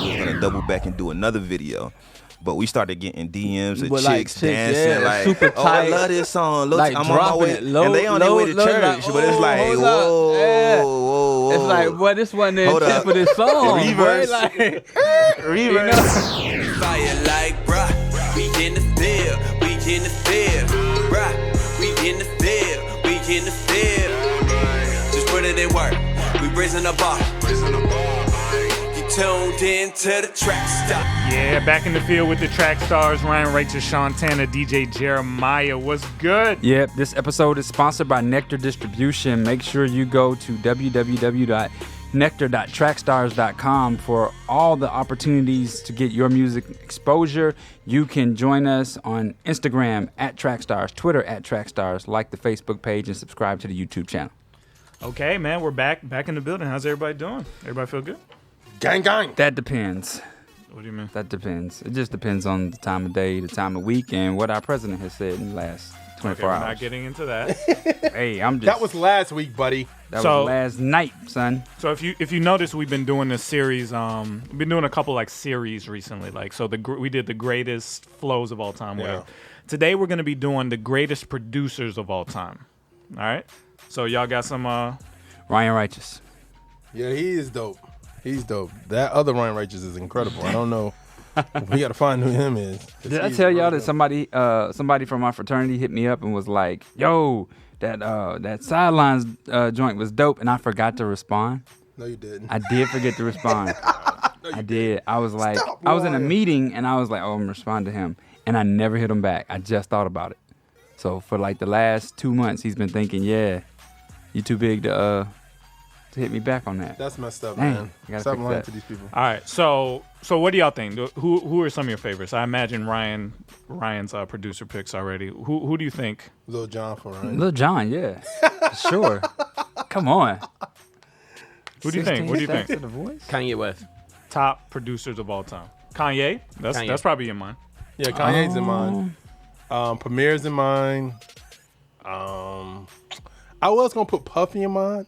we was gonna double back and do another video. But we started getting DMs of But, chicks dancing yeah, super oh, I tight. love this song. Look, Like I'm on my way, dropping it low, and they on their way to low, church. like, but it's like, hold whoa, up. Yeah. whoa. It's like, boy, this wasn't the Hold intent up. for this song. Reverse. Boy, like, Reverse. Fire like, bruh, we in the field, we in the field, bruh, we in the field, we in the field. Just put it in work, we raising the bar. You tuned in to the Trackstar. Yeah, back in the field with the Trackstarz, Ryan Righteous, SEANTANA, DJ Jeremiah. What's good? Yep, this episode is sponsored by Nectar Distribution. Make sure you go to www.nectar.trackstarz.com for all the opportunities to get your music exposure. You can join us on Instagram at Trackstarz, Twitter at Trackstarz, like the Facebook page, and subscribe to the YouTube channel. Okay, man, we're back in the building. How's everybody doing? Everybody feel good? Gang, gang. That depends. What do you mean? That depends. It just depends on the time of day, the time of week, and what our president has said in the last 24 We're hours. not getting into that. Hey, I'm just... That was last week, buddy. That So- was last night, son. So if you notice, we've been doing this series. We've been doing a couple like series recently. Like we did the greatest flows of all time. Whatever. Today we're gonna be doing the greatest producers of all time. All right. So y'all got some. Ryan Righteous. Yeah, he is dope. He's dope. That other Ryan Righteous is incredible. I don't know. We got to find who him is. Did I tell y'all that somebody from my fraternity hit me up and was like, "Yo, that Sidelines joint was dope," and I forgot to respond. No, you didn't. I did forget to respond. I did. I was like, Stop I was in a lying. meeting and I was like, "Oh, I'm gonna respond to him," and I never hit him back. I just thought about it. So for like the last 2 months, he's been thinking, "Yeah, you too big to hit me back on that." That's messed up, Dang, man. I gotta Stop fix lying that. to these people. All right. So what do y'all think? Who are some of your favorites? I imagine Ryan's producer picks already. Who do you think? Lil Jon for Ryan. Lil Jon, yeah, sure. Come on. Who do you think? What do you 16 think? Stacks of the Voice? Kanye West. Top producers of all time. Kanye. That's probably in mine. Yeah, Kanye's in mine. Premier's in mine. I was going to put Puffy in mine,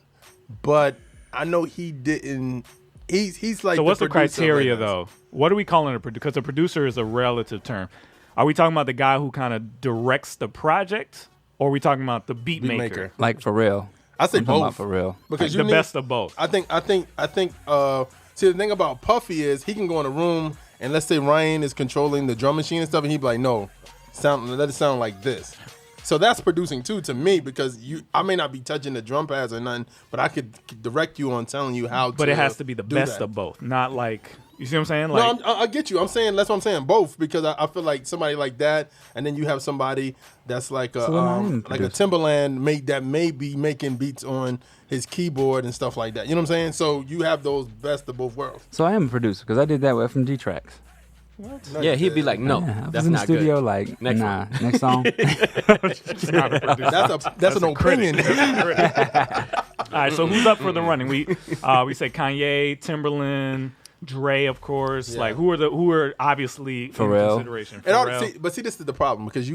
but I know he didn't. He's like. So what's the producer criteria right now. though? What are we calling a producer? Because a producer is a relative term. Are we talking about the guy who kind of directs the project, or are we talking about the beat maker? Like Pharrell. I say I'm talking both. about Pharrell. Because The you need, best of both. I think. See, the thing about Puffy is he can go in a room and let's say Ryan is controlling the drum machine and stuff, and he'd be like, "No, let it sound like this." So that's producing too to me because I may not be touching the drum pads or nothing, but I could direct you on telling you how. But to it has to be the do best that. of both, not like you see what I'm saying? Like, No, I get you. I'm saying that's what I'm saying. Both because I feel like somebody like that, and then you have somebody that's like a Timbaland that may be making beats on his keyboard and stuff like that. You know what I'm saying? So you have those best of both worlds. So I am a producer because I did that with FMG tracks. Yeah, he'd be like, no, Yeah, I was that's in the not studio good. like, Next nah, next song. That's an opinion. all right. So who's up for the running? We say Kanye, Timbaland, Dre, of course. Yeah. Like who are obviously Pharrell. in consideration? And Pharrell. see, this is the problem because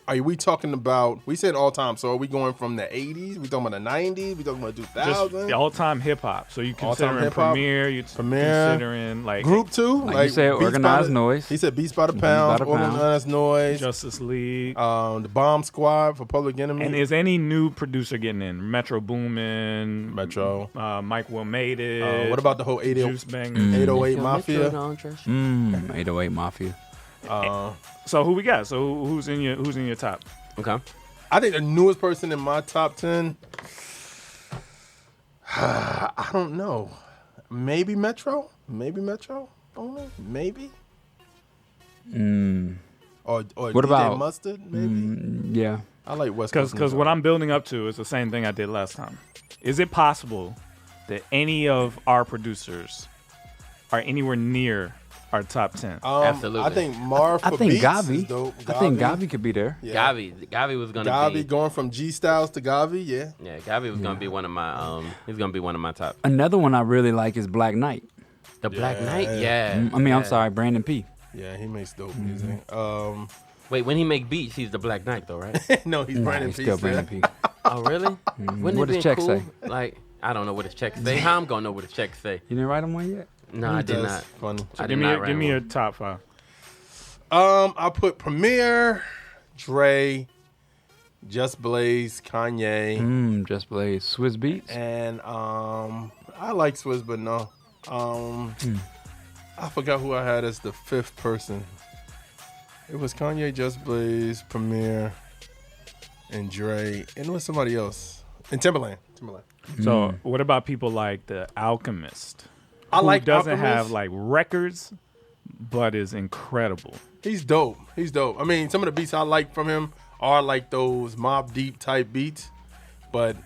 are we talking about? We said all time. So are we going from the 80s? We talking about the 90s? We talking about 2000? Just the all-time hip-hop. So you All-time considering hip-hop? Premier, you considering like Group 2? Like you said, Beats by Organized the- Noise. He said Beats by the by Pound, the Pound. Organized Noise, Justice League. the Bomb Squad for Public Enemy. And is any new producer getting in? Metro Boomin, Metro. Mike Will Made It. What about the whole Juice Banger? 808 Mafia? 808 Mafia. So who we got? So who's in your top? Okay. I think the newest person in my top 10, I don't know. Maybe Metro? I don't know. Maybe? Or What DJ about- Mustard? Maybe? Yeah. I like West Coast. Because what I'm building up to is the same thing I did last time. Is it possible that any of our producers are anywhere near our top 10? Absolutely. I think Marv I for think Beats Gawvi. is dope. I think Gawvi could be there. Yeah. Gawvi was gonna Gawvi be. going from G Styles to Gawvi, yeah. Yeah, Gawvi was gonna be one of my. He's gonna be one of my top. Another one I really like is Black Knight. The Black Knight. Yeah. Yeah. I mean, I'm yeah. sorry, Brvndon P. Yeah, he makes dope music. Wait, when he make beats, he's the Black Knight though, right? No, he's Nah, Brandon he's P. still still. Brvndon P. Oh, really? Wouldn't What it does been check cool? say? Like, I don't know what his check say. How I'm gonna know what his check say? You didn't write him one yet? No, I did not. Funny. I did Give not me rank your one. top 5. I'll put Premier, Dre, Just Blaze, Kanye, Just Blaze. Swiss Beats. and I like Swizz, but no. I forgot who I had as the 5th person. It was Kanye, Just Blaze, Premier, and Dre, and it was somebody else. And Timbaland. So what about people like the Alchemist? I who like doesn't Alchemist. have like records, but is incredible. He's dope. I mean, some of the beats I like from him are like those Mobb Deep type beats, but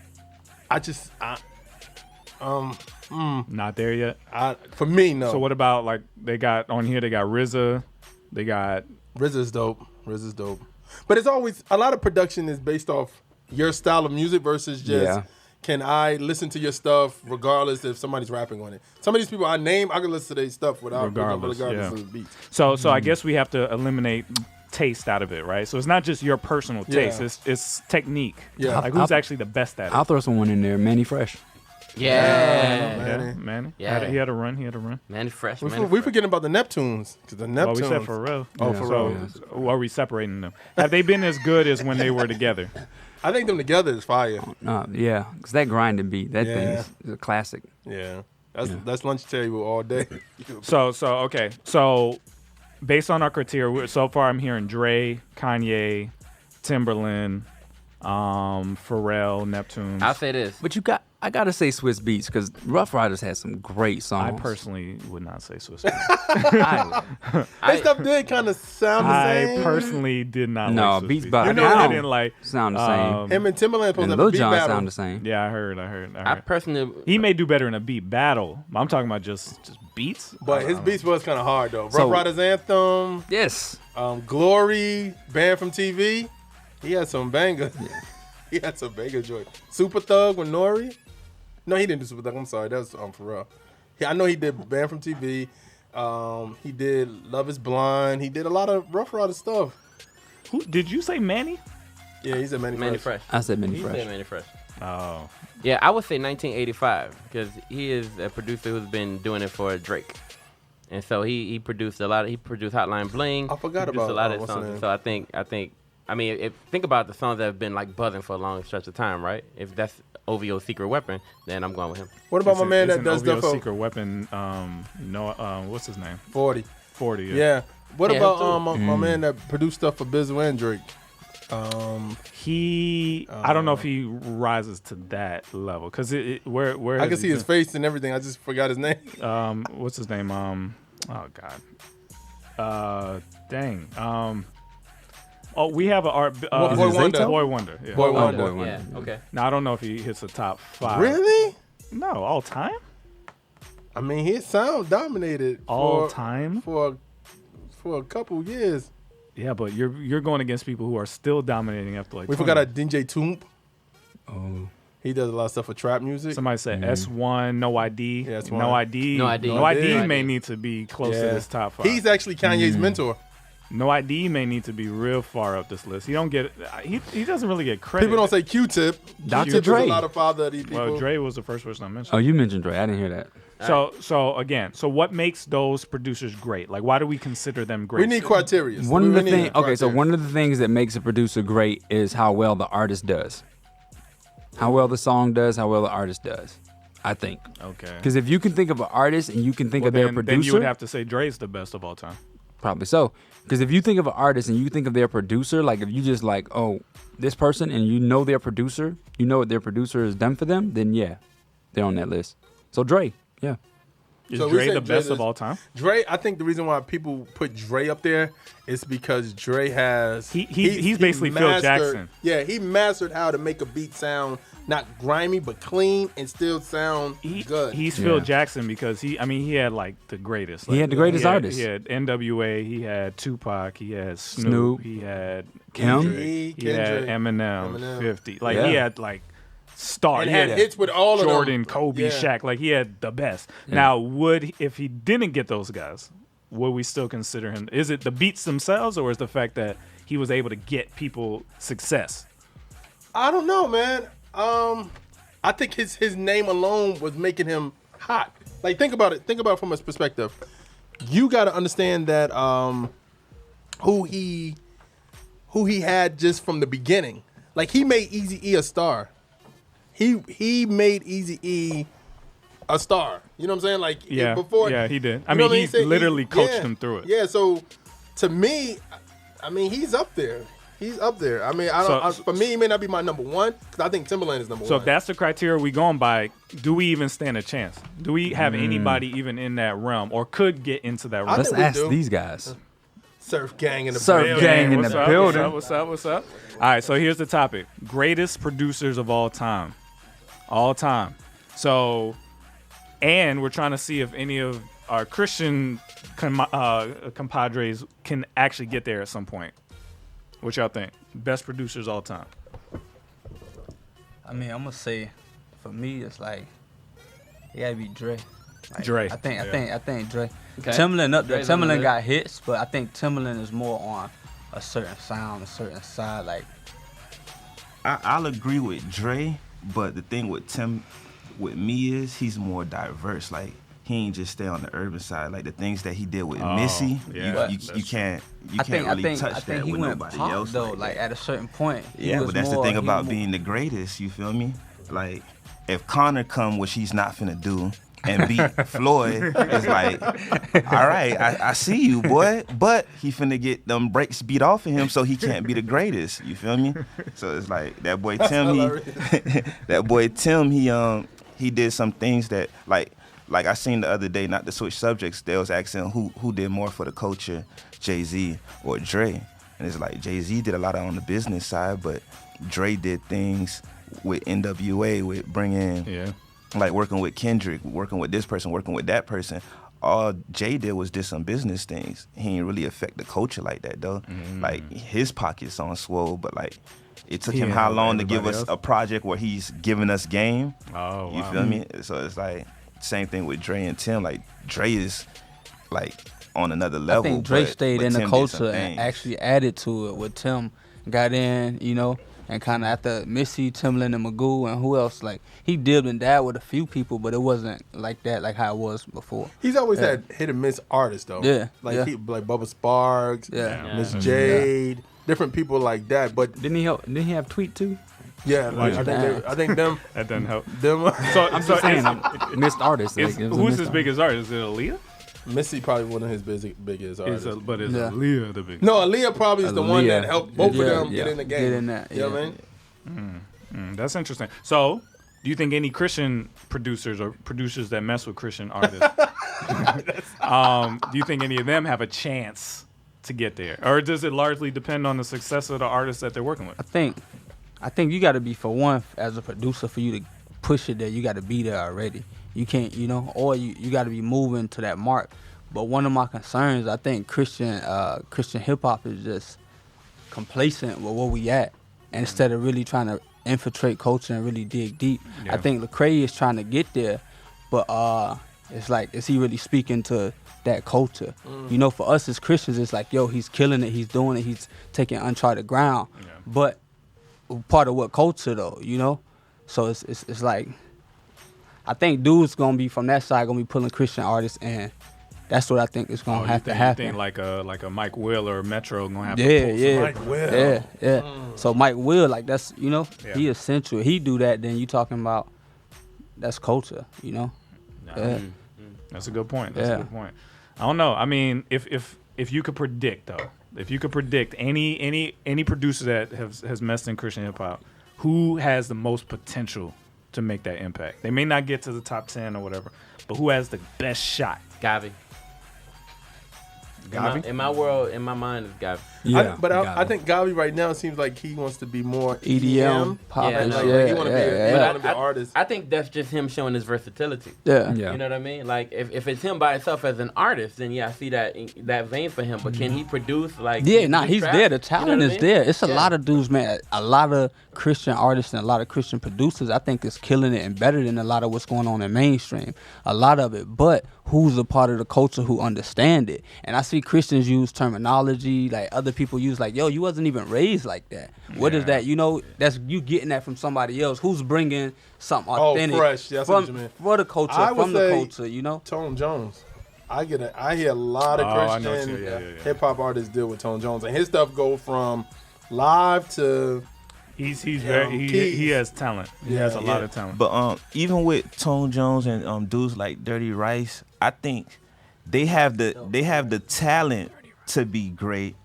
Not there yet. for me, no. So what about like they got on here? They got RZA. They got RZA's dope. But it's always a lot of production is based off your style of music versus just can I listen to your stuff regardless if somebody's rapping on it. Some of these people I can listen to their stuff regardless of the beats. So I guess we have to eliminate taste out of it, right? So it's not just your personal taste. Yeah. It's technique. Yeah. Like who's actually the best at it? I'll throw someone in there. Manny Fresh. Yeah. Manny. Yeah. He had a run. Man, fresh. We forgetting about the Neptunes because the Well, Neptunes. we said Pharrell. Oh, Yeah. Pharrell. So are we separating them? Have they been as good as when they were together? I think them together is fire. Yeah, because that grinding beat, that thing Yeah. is a classic. Yeah, that's lunch table all day. So okay. So based on our criteria, so far I'm hearing Dre, Kanye, Timbaland, Pharrell, Neptune. I'll say this. But I gotta say Swiss Beats because Rough Riders had some great I songs. personally would not say Swiss. That stuff did kind of sound the I same. personally did not. No, like Swiss Beats Beats. by I now didn't like. sound the same. Him and Timbaland supposed And to have Lil a beat Jon battle. sound the same. Yeah, I heard. I personally. He may do better in a beat battle. I'm talking about just beats. But his beats was kind of hard though. So- Rough Riders Anthem, Yes. Glory, Banned from TV. He had some bangers. He had some banger joy. Super Thug with Nori. No, he didn't do Super Thug. I'm sorry, that was Pharrell. I know he did Banned from TV. He did Love Is Blind. He did a lot of Rough Rider stuff. Who did you say? Manny? Yeah, he's a Manny Fresh. I said Manny He Fresh. said Manny Fresh. Oh, Yeah, I would say 1985 because he is a producer who's been doing it for Drake, and so he produced a lot. He produced Hotline Bling. I forgot He produced about, a lot of what's the songs. name? So I mean, think about the songs that have been like buzzing for a long stretch of time, right? If that's OVO's Secret Weapon, then I'm going with him. What about my man that isn't does OVO stuff for Secret Weapon? What's his name? 40? 40. Yeah. What Yeah, about him too. my man that produced stuff for Bizzle and Drake? I don't know if he rises to that level because where I has can he see his been? face and everything. I just forgot his name. What's his name? Oh God. Dang. We have a art. Boy Wonder. Boy Wonder. Yeah. Boy Oh, Wonder. Boy Wonder. Yeah. Okay. Now I don't know if he hits the top 5. Really? No, all time. I mean, his sound dominated All for, time. for a couple years. Yeah, but you're going against people who are still dominating after like. We 20. forgot a DJ Toomp. Oh. He does a lot of stuff for trap music. Somebody said S1, No ID. Yeah, S1. No ID. No ID. No ID No may ID. need to be close to Yeah. this top 5. He's actually Kanye's mentor. No ID may need to be real far up this list. He don't get. He doesn't really get credit. People don't say Q-Tip. Dr. Q-Tip Dre. is a lot of father of these people. Well, Dre was the first person I mentioned. Oh, you mentioned Dre. I didn't hear that. So again, what makes those producers great? Like, why do we consider them great? We need criteria. One of We the need things. Okay, so criteria. one of the things that makes a producer great is how well the artist does. How well the song does, how well the artist does. I think. Okay. Because if you can think of an artist and you can think of their producer, then you would have to say Dre's the best of all time. probably so. Because if you think of an artist and you think of their producer, like if you just like, oh, this person, and you know their producer, you know what their producer has done for them, then yeah, they're on that list. So Dre, yeah. Is So we Dre say the Dre best is- of all time? Dre, I think the reason why people put Dre up there is because Dre has He's basically Phil Jackson. Yeah, he mastered how to make a beat sound not grimy but clean and still sound good. He's Yeah. Phil Jackson because he had like the greatest. He had the greatest artists. He had N.w.a. He had Tupac. He had Snoop. Snoop. He had Kim. Kendrick. He had Eminem. Eminem. 50. Like Yeah. he had like star. and he had hits with all of Jordan, them. Kobe, Yeah. Shaq. Like he had the best. Now, if he didn't get those guys, would we still consider him? Is it the beats themselves, or is the fact that he was able to get people success? I don't know, man. I think his name alone was making him hot. Like think about it from his perspective. You got to understand that who he had just from the beginning. Like he made Eazy-E a star. He made Eazy-E a star. You know what I'm saying? Like before. Yeah, he did. I mean, he literally coached him through it. Yeah. So to me, I mean, he's up there. He's up there. I mean, for me, he may not be my number one because I think Timbaland is number one. So if that's the criteria we going by, do we even stand a chance? Do we have anybody even in that realm or could get into that realm? Let's ask these guys. Surf Gang in the building. Surf Gang in the building. What's up? All right, so here's the topic. Greatest producers of all time. All time. So, and we're trying to see if any of our Christian compadres can actually get there at some point. What y'all think? Best producers all time. I mean, I'm gonna say, for me, it's like it gotta be Dre. Like, Dre. I think Dre. Okay. Timbaland up there. Dre's on the Timbaland list. got hits, but I think Timbaland is more on a certain sound, a certain side. Like I'll agree with Dre, but the thing with me is he's more diverse. Like he ain't just stay on the urban side. Like the things that he did with Missy, yeah, you can't I think touch that he with went nobody pop, else. though. Like at a certain point. yeah, but that's the thing about being the greatest. You feel me? Like if Connor come, which he's not finna do, and beat Floyd, it's like, all right, I see you, boy, but he finna get them breaks beat off of him, so he can't be the greatest. You feel me? So it's like that boy Tim, he did some things that like I seen the other day. Not to switch subjects, they was asking who did more for the culture, Jay-Z or Dre, and it's like Jay-Z did a lot on the business side, but Dre did things with n.w.a, with bringing like working with Kendrick, working with this person, working with that person. All Jay did was did some business things. He didn't really affect the culture like that though. Like his pockets on swole, but like it took him how long to give us a project where he's giving us game? Oh, wow. You feel me? So it's like same thing with Dre and Tim. Like Dre is like on another level. I think Dre stayed in the Tim did culture some and things. actually added to it. With Tim got in, you know, and kind of after Missy, Timbaland, and Magoo, and who else? Like he dibbed and dabbed with a few people, but it wasn't like that, like how it was before. He's always had hit and miss artists though. Yeah, like yeah. like Bubba Sparks, Miss Jade, different people like that. But Didn't he have Tweet too? yeah, like, I think them. That doesn't help. Them. So I'm just saying, missed artists. who's his biggest artist? Is it Aaliyah? Missy probably one of his biggest artists. Is Yeah. Aaliyah the biggest? No, Aaliyah probably is the one that Aaliyah. helped both of Yeah, them yeah. get in the game. Get in that, You know what I yeah. mean? That's interesting. So, do you think any Christian producers or producers that mess with Christian artists, do you think any of them have a chance to get there, or does it largely depend on the success of the artists that they're working with? I think you got to be, for one, as a producer, for you to push it there, you got to be there already. You can't, you know, or you got to be moving to that mark. But one of my concerns, I think Christian hip hop is just complacent with where we at, and instead of really trying to infiltrate culture and really dig deep. Yeah. I think Lecrae is trying to get there, but it's like, is he really speaking to that culture? You know, for us as Christians, it's like, yo, he's killing it, he's doing it, he's taking uncharted ground. Yeah. But part of what culture though, you know? So it's like, I think dudes gonna be from that side gonna be pulling Christian artists, and that's what I think is gonna have to happen. You think like a Mike Will or Metro gonna have to pull some Mike Will. Yeah. So Mike Will, like that's, you know, he essential. He do that, then you talking about that's culture, you know? Yeah. That's a good point. That's a good point. I don't know. I mean, if you could predict though, if you could predict any producer that has messed in Christian hip hop, who has the most potential to make that impact? They may not get to the top 10 or whatever, but who has the best shot? Gawvi. In my world, in my mind, it's Gawvi. Yeah, I think Gawvi right now seems like he wants to be more EDM, pop, Yeah, and like, shit. he want to be an artist. I think that's just him showing his versatility. Yeah. Yeah. You know what I mean? Like if it's him by himself as an artist, then yeah, I see that vein for him. But can he produce like? Yeah, he's trap? there. The You know talent what I is mean? there. It's a Yeah. lot of dudes, man. A lot of Christian artists and a lot of Christian producers, I think, is killing it and better than a lot of what's going on in mainstream. A lot of it. But who's a part of the culture who understand it? And I see Christians use terminology, like other people use like, yo, you wasn't even raised like that. What is that? You know, that's you getting that from somebody else who's bringing something authentic fresh. That's what you mean. for the culture, I would from the say culture, you know. Tone Jones. I hear a lot of Christian hip hop artists deal with Tone Jones, and his stuff go from live to. He has talent. He has a lot of talent. But even with Tone Jones and dudes like Dirty Rice, I think they have the talent to be great,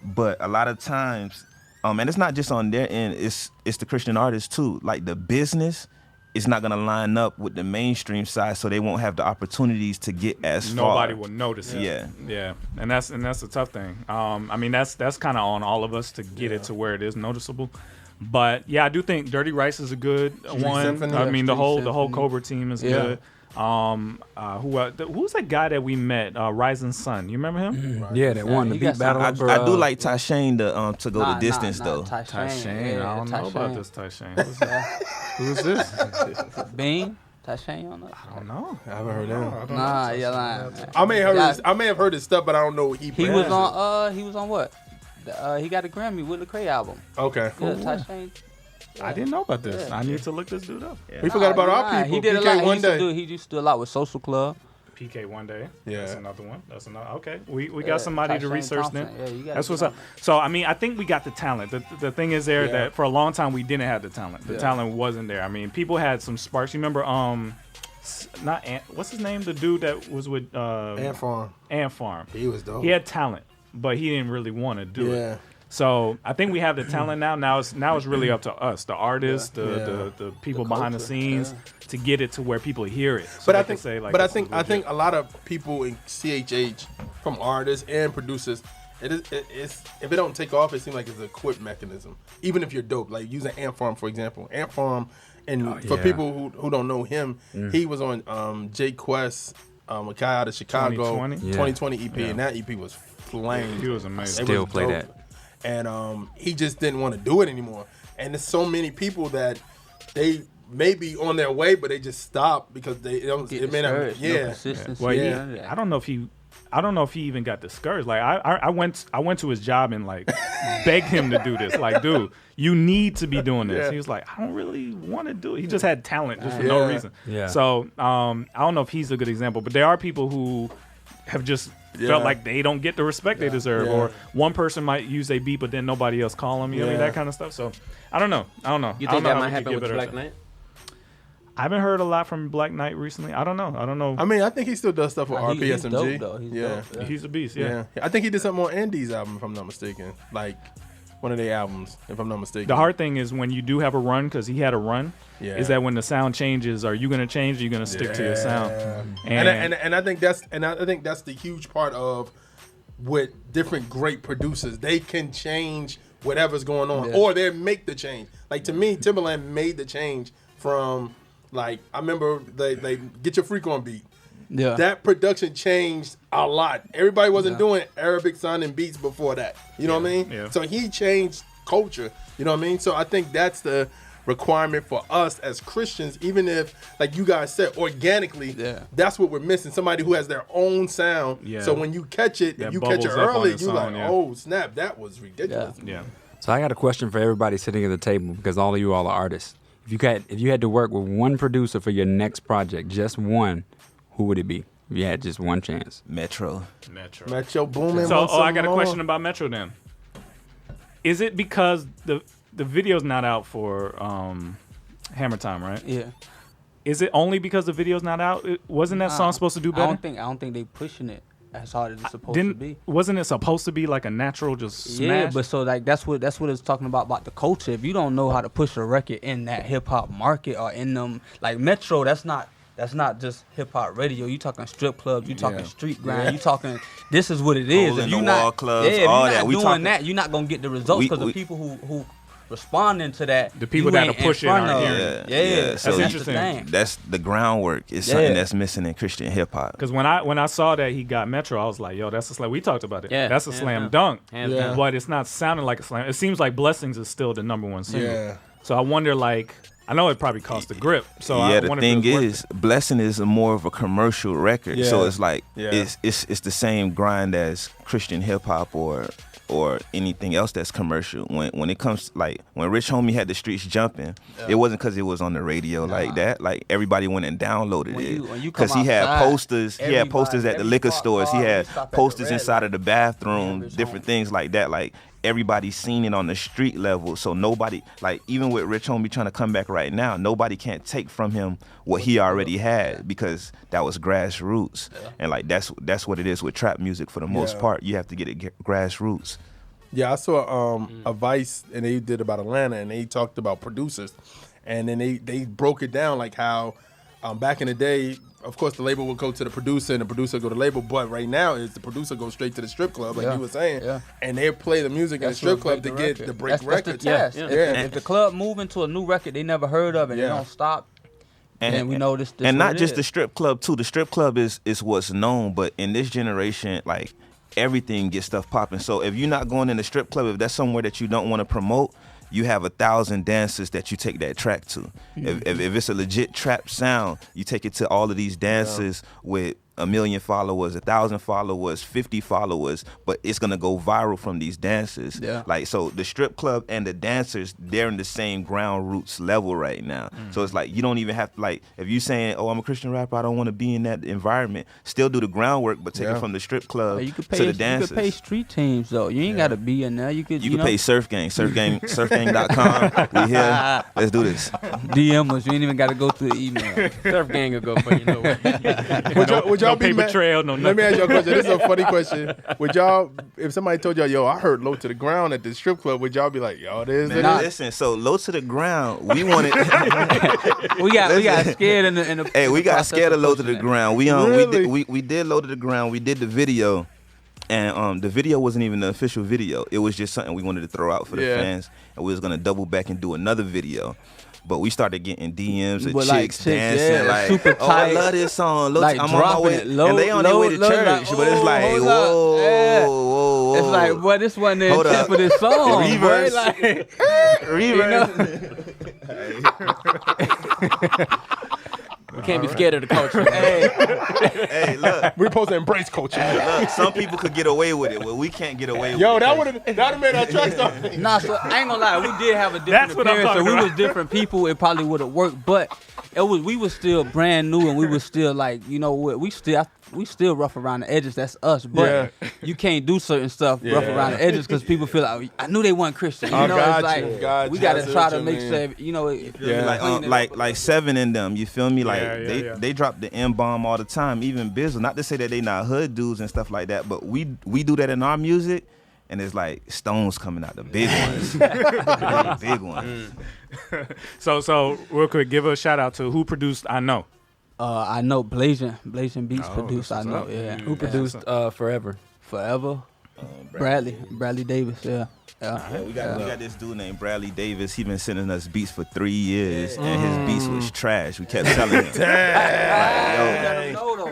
but a lot of times, and it's not just on their end. It's the Christian artists too. Like the business is not gonna line up with the mainstream side, so they won't have the opportunities to get as far. Nobody will notice it. Yeah, and that's a tough thing. I mean that's kind of on all of us to get it to where it is noticeable. But yeah, I do think Dirty Rice is a good one. Symphony. I mean the whole Symphony. Cobra team is good. Who's that guy that we met? Rising Sun. You remember him? Yeah, that won the he beat got battle. I do like Tashane to go the distance though. Tashane. I don't know about this Tashane. Who's this? Bean? Tashane, you don't know? I don't know. I haven't heard him. Nah, you're lying. I may have heard his stuff, but I don't know what he was on what? He got a Grammy with the Cray album. Okay. Yeah, Tashane. I didn't know about this. Yeah. I need to look this dude up. We forgot about our people. He did a PK lot. One Day. He used to do a lot with Social Club. PK One Day. Yeah. That's another one. Okay. We got somebody to Tashane research Thompson. then. Yeah, you gotta That's what's do up. So I mean, I think we got the talent. The thing is there that for a long time we didn't have the talent. The talent wasn't there. I mean, people had some sparks. You remember what's his name? The dude that was with Ant Farm. Ant Farm. He was dope. He had talent, but he didn't really want to do Yeah. it. So I think we have the talent now. Now it's really up to us, the artists, the people behind the scenes, to get it to where people hear it. So But they I can think, say, like, but I this is think legit. a lot of people in CHH, from artists and producers, it's if it don't take off, it seems like it's a quit mechanism. Even if you're dope, like using Ant Farm for example. Ant Farm, and for people who don't know him, he was on J Quest, a guy out of Chicago, 2020 EP, and that EP was flame. He was amazing. Still play that. And he just didn't want to do it anymore. And there's so many people that they may be on their way, but they just stop because they don't. It may not. Yeah. Well, I don't know if he even got discouraged. Like I went to his job and like begged him to do this. Like, dude, you need to be doing this. Yeah. He was like, I don't really want to do it. He just had talent just for no reason. Yeah. So I don't know if he's a good example, but there are people who have just felt like they don't get the respect they deserve, or one person might use a beat, but then nobody else call them. You know, that kind of stuff. So I don't know. You think that might happen with Black Knight? I haven't heard a lot from Black Knight recently. I don't know. I mean, I think he still does stuff with He's RPSMG. dope, though. He's dope. He's a beast. Yeah. I think he did something on Andy's album, if I'm not mistaken. Like one of their albums, if I'm not mistaken. The hard thing is when you do have a run, because he had a run, is that when the sound changes, are you going to change? Or are you going to stick to your sound? And I think that's the huge part of with different great producers. They can change whatever's going on, or they make the change. Like to me, Timbaland made the change from like I remember they Get Your Freak On beat. Yeah. That production changed a lot. Everybody wasn't doing Arabic sounding beats before that. You know what I mean? Yeah. So he changed culture. You know what I mean? So I think that's the requirement for us as Christians, even if, like you guys said, organically, that's what we're missing. Somebody who has their own sound. Yeah. So when you catch it, if you catch it bubbles up on early, the you like, song, oh snap, that was ridiculous. Yeah. So I got a question for everybody sitting at the table, because all of you all are artists. If you had to work with one producer for your next project, just one, who would it be? If you had just one chance. Metro Boomin. So, I got a question about Metro then. Is it because the video's not out for Hammer Time, right? Yeah. Is it only because the video's not out? Wasn't that song supposed to do better? I don't think they pushing it as hard as it's supposed to be. Wasn't it supposed to be like a natural just smash? Yeah, but so like that's what it's talking about the culture. If you don't know how to push a record in that hip hop market or in them like Metro, that's not just hip hop radio. You talking strip clubs, you talking street grind, you talking. This is what it is. Hole If in you the not wall clubs, if all you're that. not We doing talking- that, you're not gonna get the results because the people who responding to that, The people you that ain't are pushing in front are of. hearing. Yeah, So that's interesting. the thing. that's the groundwork. It's something that's missing in Christian hip hop. Because when I saw that he got Metro, I was like, yo, that's a slam. We talked about it. Yeah, That's a hands slam down. dunk. Hands down. But it's not sounding like a slam. It seems like Blessings is still the #1 single. Yeah. So I wonder, like, I know it probably cost a grip. So yeah, I the wonder if thing it was worth is, Blessing is more of a commercial record, so Yeah. it's like Yeah. it's the same grind as Christian hip hop or anything else that's commercial. When it comes like when Rich Homie had the streets jumping, it wasn't because it was on the radio like that. Like everybody went and downloaded When you it come because he had outside, posters. He had posters at the every liquor car- stores. He car, had we stop at the posters red inside of the bathroom, Rich different Homie. things like that. Like everybody seen it on the street level, so nobody like even with Rich Homie trying to come back right now, nobody can't take from him what he already had because that was grassroots, and like that's what it is with trap music for the most part. You have to get it grassroots. Yeah, I saw a Vice, and they did about Atlanta, and they talked about producers, and then they broke it down like how back in the day, of course, the label would go to the producer, and the producer would go to the label, but right now is the producer goes straight to the strip club, like you were saying, and they play the music in the strip club to get the break records. That's the test. Yeah. If the club moving to a new record they never heard of and they don't stop, and we know this and what not it just is. the strip club too. The strip club is what's known, but in this generation, like everything gets stuff popping. So if you're not going in the strip club, if that's somewhere that you don't want to promote, you have 1,000 dancers that you take that track to. If it's a legit trap sound, you take it to all of these dancers with 1 million followers, 1,000 followers, 50 followers, but it's gonna go viral from these dancers. Yeah. Like so, the strip club and the dancers, they're in the same ground roots level right now. So it's like you don't even have to like if you saying, "Oh, I'm a Christian rapper, I don't want to be in that environment." Still do the groundwork, but take it from the strip club You could pay, to the dancers. You could pay street teams though. You ain't gotta be in there. You could. You You can know, pay Surf Gang, surfgang.com. We here. Let's do this. DM us. You ain't even gotta go through the email. Surf Gang will go for you know what. Would y'all no be paper mad? trail, no Let me nothing. ask y'all a question. This is a funny question. Would y'all, if somebody told y'all, "Yo, I heard Low to the Ground at the strip club," would y'all be like, "Yo, it is"? Man, It is? listen, so Low to the Ground, we wanted. we got scared in the Hey, we got process scared of Low to the pushing it. Ground. We Really? we did Low to the Ground. We did the video, and the video wasn't even the official video. It was just something we wanted to throw out for the fans, and we was gonna double back and do another video. But we started getting DMs of But chicks like chicks, dancing yeah, like, super "Oh, I tight. love this song. Low Like I'm on my dropping way," it low, and they on their way to low, church. like, but it's like, hold whoa, up, yeah. whoa, whoa. It's like, boy, this wasn't the Hold intent up. for this song. Reverse. Boy, like, Reverse. We can't be scared of the culture. Hey, look. We're supposed to embrace culture. Look, some people could get away with it. Well, we can't get away with Yo, it. that would have made our track start. Nah, so I ain't gonna lie, we did have a different That's what I'm appearance, so talking we about. was different people. It probably would have worked, but we was still brand new, and we was still like, you know what, we still rough around the edges. That's us, but you can't do certain stuff rough around the edges because people feel like I knew they weren't Christian. You know, got it's like you, got we you. gotta I see try what to you make mean. sure, you know, Like Seven in them, you feel me? Like Yeah. they drop the M-bomb all the time, even Bizzle. Not to say that they not hood dudes and stuff like that, but we do that in our music, and it's like Stones coming out, the big ones, the big ones. So real quick, give a shout out to who produced I Know. I know Blazing Beats Oh, produced. I that's know, what's up. yeah. Who produced Forever? Forever? Bradley Davis, yeah. Yeah, we got this dude named Bradley Davis. He been sending us beats for 3 years, and his beats was trash. We kept telling him,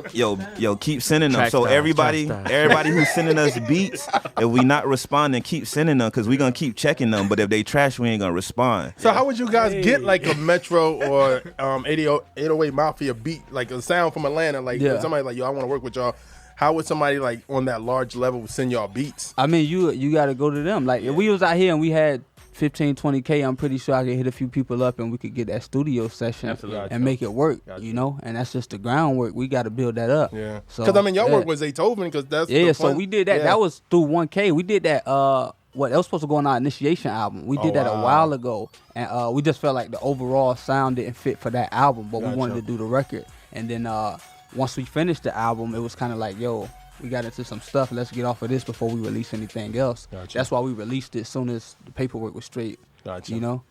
like, yo, keep sending them. So Trackstar, everybody Trackstar. who's sending us beats, if we not responding, keep sending them because we gonna keep checking them. But if they trash, we ain't gonna respond. So how would you guys get like a Metro or 808 Mafia beat, like a sound from Atlanta? Like when somebody like, yo, I want to work with y'all. How would somebody like on that large level send y'all beats? I mean, you got to go to them. Like if we was out here and we had 15, 20K, I'm pretty sure I could hit a few people up and we could get that studio session and make it work, you know? And that's just the groundwork. We got to build that up. Yeah. So, Because I mean, y'all work with Zaytoven because that's yeah. the So fun- we did that. Yeah. That was through 1K. We did that. That was supposed to go on our initiation album. We did that a while ago, and we just felt like the overall sound didn't fit for that album, but we wanted to do the record. And then once we finished the album, it was kind of like, yo, we got into some stuff. Let's get off of this before we release anything else. That's why we released it as soon as the paperwork was straight. You know?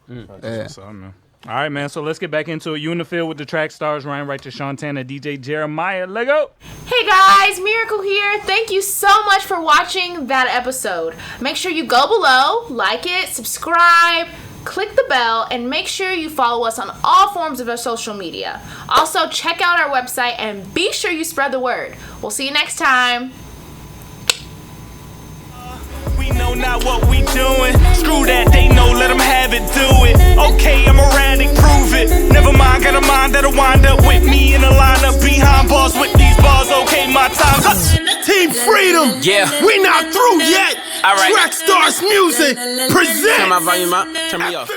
Yeah. So, man. All right, man. So let's get back into it. You in the field with the Trackstarz, Ryan Wright to SEANTANA, DJ Jeremiah. Let go. Hey guys, Miracle here. Thank you so much for watching that episode. Make sure you go below, like it, subscribe, click the bell, and make sure you follow us on all forms of our social media. Also, check out our website and be sure you spread the word. We'll see you next time. We know know not what we doing. Screw that, they know, let them have it, do it. Okay, I'm erratic, prove it. Never mind, got a mind that'll wind up with me in a lineup behind bars with these bars. Okay, my time's up. Team Freedom. Yeah. We not through yet. All right. Trackstarz Music presents. Turn my volume up, turn me off.